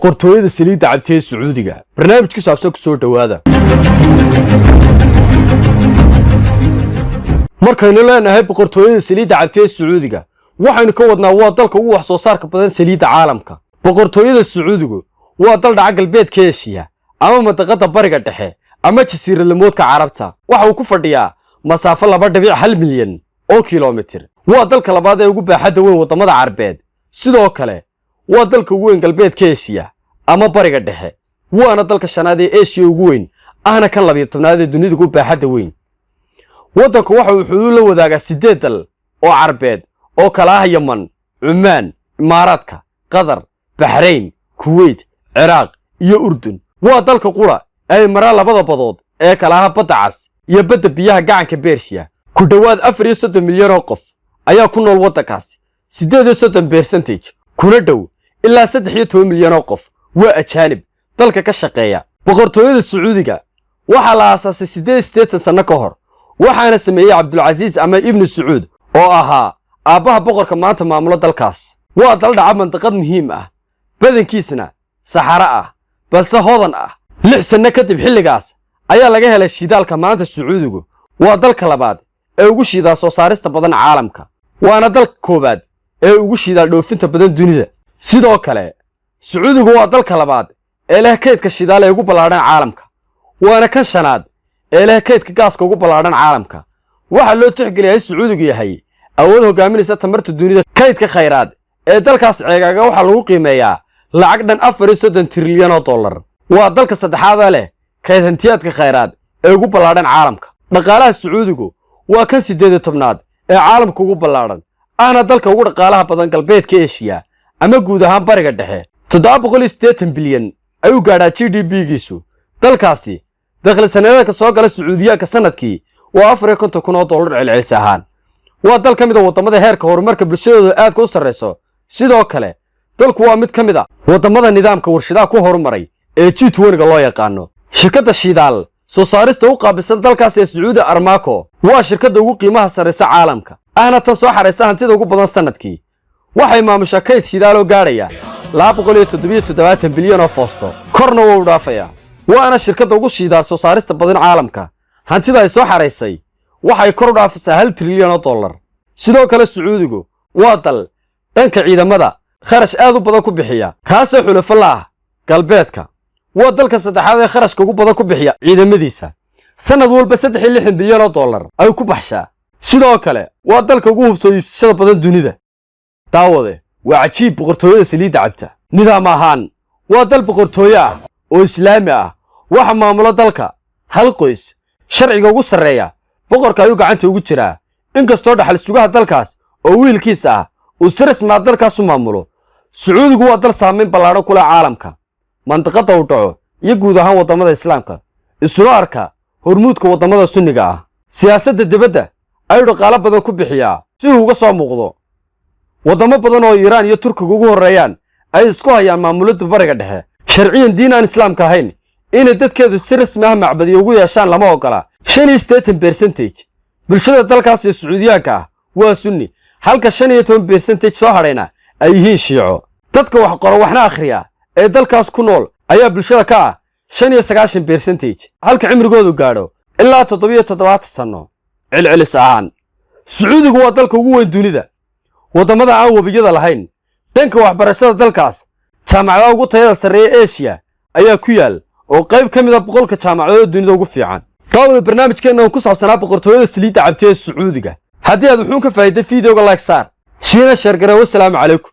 boqortooyada saliidda cabta ee Sacuudiga barnaamijka saabsan ku soo dhawaada markaynu leenahay boqortooyada saliidda cabta ee Sacuudiga waxaynu ka wadnaa waa dalka ugu wax soo saarka badan saliidda caalamka boqortooyada Sacuudigu waa dal dhaca galbeedka Aasiya ama mantaqada bariga dhexe ama jasiiradamoodka Carabta waxa uu ku fadhiyaa masaafo 2.1 milyan oo kiiloomitir waa dalka labaad ee ugu baaxadda weyn wadamada Carbeed sidoo kale waa dalka ugu weyn galbeedka Aasiya ama bariga dhexe waana dalka shanaad ee Aasiya ugu weyn ahna kan 12aad ee dunida ugu baaxadda weyn wadanku waxa uu xuduud la wadaagaa 8 dal oo Carbeed oo kala ah Yemen, Oman, Imaaraadka, Qatar, Bahrain, Kuwait, Iraq iyo Urdun waa dalka qura ay maraan labada badood ee kala ah badda cas iyo badda biyaha gacanka Bershiya ku dhawaad 34 milyan oo qof ayaa ku nool wadankaas 38% kuna dhow ilaa 13 milyan oo qof waa ajaanib dalka ka shaqeeya boqortooyada Sacuudiga waxa la aasaasay 88 sano ka hor waxaana sameeyay Cabdulaziz ama Ibn Saud oo ahaa aabaha boqorka maanta maamulo dalkaas waa dal dhaca mantaqad muhiim ah badankiisna saxara ah balse hodan ah 6 sano kadib xilligaas ayaa laga helay shidaalka maanta Sacuudigu waa dalka labaad ee ugu shidaal soo saarista badan caalamka waana dalka koobaad ee ugu shidaal dhoofinta badan dunida sidoo kale Sacuudigu waa dalka labaad ee leh kaydka shidaal ee ugu ballaaran caalamka waana kan shanaad ee leh kaydka gaaska ugu ballaaran caalamka waxa loo tixgeliyay Sacuudigu yahay awood hogaaminaysa tamarta dunida kaydka khayraad ee dalkaas ceegaaga waxa lagu qiimeeyaa lacag dhan 34 trilyan oo dollar waa dalka saddexaad leh kayd hantiyaadka khayraad ee ugu ballaaran caalamka dhaqaalaha Sacuudigu waa kan 18aad ee caalamka ugu ballaaran ahna dalka ugu dhaqaalaha badan galbeedka Aasiya ama guud ahaan bariga dhexe 780 bilyan ayuu gaadhaa GDP-giisu dalkaasi dakhli sanadeedka soo gala Sacuudiyaanka sanadkii waa 450 oo dollar celcelis ahaan waa dal ka mid ah wadamada heerka horumarka bulshadooda aad u sareyso sidoo kale dalku waa mid ka mid ah wadamada nidaamka warshadaha ku horumaray ee G20 loo yaqaano shirkadda shidaal soo saarista u qaabilsan dalkaas ee Saudi Aramco waa shirkadda ugu qiimaha sareysa caalamka ahna tan soo xareysa hantida ugu badan sanadkii waxay maamushaa kayd shidaal oo gaaraya 277 bilyan oo foosto korna wuu dhaafaya waana shirkadda ugu shidaal soo saarista badan caalamka hantida ay soo xareysay waxay kor u dhaafaysaa 1 trilyan oo dollar sidoo kale Sacuudigu waa dal dhanka ciidamada kharash aad u badan ku bixiya kaasoo xulafo la ah galbeedka waa dalka saddexaad ee kharashka ugu badan ku bixiya ciidamadiisa sanad walba 3 bilyan oo dollar ay ku baxshaa sidoo kale waa dalka ugu hubsoo iibsashada badan dunida daawade waa cajiib boqortooyada saliidda cabta nidaam ahaan waa dal boqortooyo ah oo islaami ah waxa maamulo dalka hal qoys sharciga ugu sareeya boqorka ayuu gacanta ugu jiraa inkastoo dhaxal sugaha dalkaas oo wiilkiisa ah uu si rasmi ah dalkaas u maamulo Sacuudigu waa dal saameyn ballaaran ku leh caalamka mantaqada uu dhaco iyo guud ahaan wadamada islaamka isla arka hormuudka wadamada sunniga ah siyaasadda dibadda ayuu dhaqaale badan ku bixiyaa si uu uga soo muuqdo wadamo badan oo Iiraan iyo Turkiga ugu horeeyaan ay isku hayaan maamulada bariga dhexe sharciyan diin aan islaamka ahayn in dadkeedu si rasmi ah macbadiyo ugu yeeshaan lama ogola 85% bulshada dalkaas ee Sacuudiyaanka ah waa sunni halka 15% soo harayna ay yihiin shiico dadka wax qoro waxna akhriya ee dalkaas ku nool ayaa bulshada ka ah 95% halka cimrigoodu gaadho ilaa 77 sano celcelis ahaan Sacuudigu waa dalka ugu weyn dunida wadamada aan wabiyada lahayn dhanka waxbarashada dalkaas jaamacadaha ugu tayada sareeya Aasiya ayaa ku yaal oo qayb ka mid ah boqolka jaamacadood dunida ugu fiican qaabada barnaamijkeena ku saabsanaa boqortooyada saliidda cabta ee Sacuudiga haddii aad wuxuu ka faa'iiday fiidiyoga like saar share gareeyo. Assalaamu calaykum.